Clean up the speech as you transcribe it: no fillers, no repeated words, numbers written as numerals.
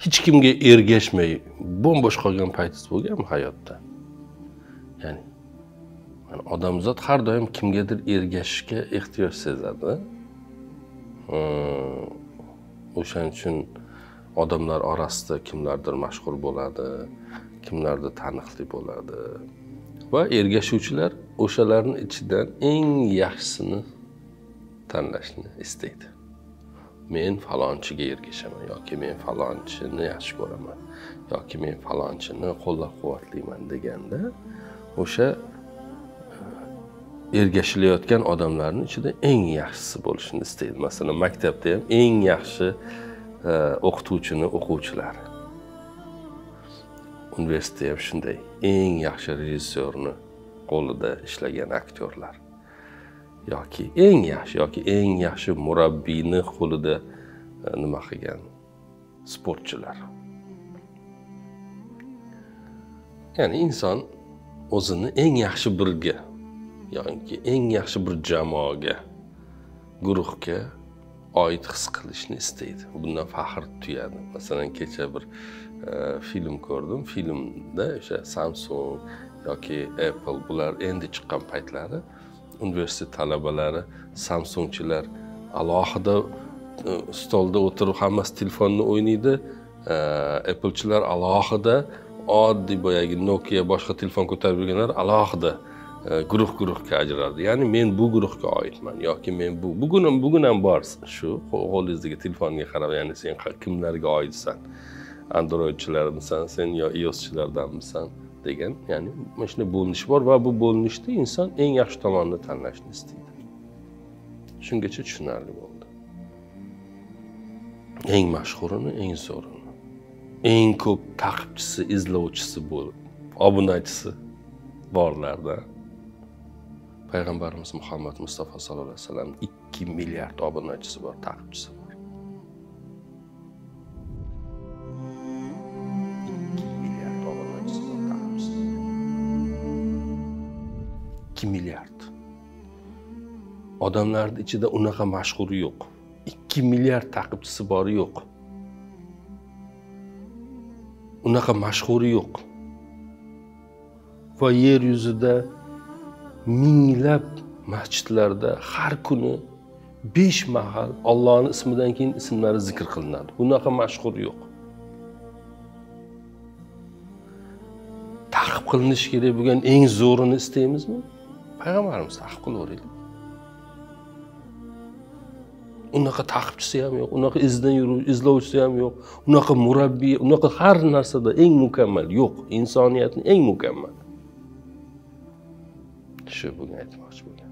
hech kimga ergashmay bo'm-bo'sh qolgan paytingiz bo'lganmi hayotda? Ya'ni odamzod har doim kimgadir ergashishga ehtiyoj sezadi. O'shaning uchun odamlar orasida kimlardir mashhur bo'ladi, kimlardir taniqli bo'ladi va ergashuvchilar o'shalarning ichidan eng yaxshisini tanlashni istaydi. Men falonchiga ergashaman yoki men falonchini yaxshi ko'raman yoki men falonchini qo'llab-quvvatlayman deganda o'sha ergashilayotgan odamlarning ichida eng yaxshisi bo'lishini istaydi. Masalan, maktabda ham eng yaxshi o'qituvchini o'quvchilari. Universitetda ham shunday, eng yaxshi rejissyorni qo'lida ishlagan aktyorlar yoki eng yaxshi murabbiyni qo'lida nima qilgan sportchilar. Ya'ni inson o'zini eng yaxshi birga yoki eng yaxshi bir jamoaga, guruhga oid his qilishni istaydi. Bundan faxr tuyadi. Masalan, kecha bir film ko'rdim. Filmda o'sha Samsung yoki Apple bular endi chiqqan paytlari universitet talabalari, Samsungchilar alohida stolda o'tirib hammasi telefonni o'ynaydi. Applechilar alohida oddiy boyagi Nokia boshqa telefon ko'tarib yurganlar alohida guruh-guruhga ajraldi. Ya'ni men bu guruhga oidman yoki men bugun ham bor shu qo'lingizdagi telefonga qarab, ya'ni sen kimlarga oidsan? Androidchilarmisan, sen yo iOSchilardanmisan degan, ya'ni mana shunday bo'linish bor va bu bo'linishda inson eng yaxshi tomonini tanlashni istaydi. Shungacha tushunarli bo'ldi. Eng mashhurini, eng zo'rini, eng ko'p taqibchisi, izlovchisi bo'lib, obunachisi borlardan Payg'ambarimiz Muhammad Mustafa sallallohu alayhi vasallam 2 milliard obunachisi bor, taqibchisi bor. 2 milliard obunachisi bor, taqibchisi. 2 milliard. Odamlarning ichida unaqa mashhuri yo'q. 2 milliard taqibchisi bori yo'q. Unaqa mashhuri yo'q. Va yer yuzida minglab masjidlarda har kuni 5 mahal Allohning ismidan keyin ismlari zikr qilinadi. Bunaqa mashhur yo'q. Taqib qilinishi kerak bo'lgan eng zo'rini istaymizmi? Payg'ambarimiz taqib qilaveraylik. Unaqa taqibchisi ham yo'q, unaqa izdan yuruvchi, izlovchisi ham yo'q, unaqa murabbiy, unaqa har narsada eng mukammal yo'q, insoniyatning eng mukammal. Shu bugun aytmoqchi bo'lgan.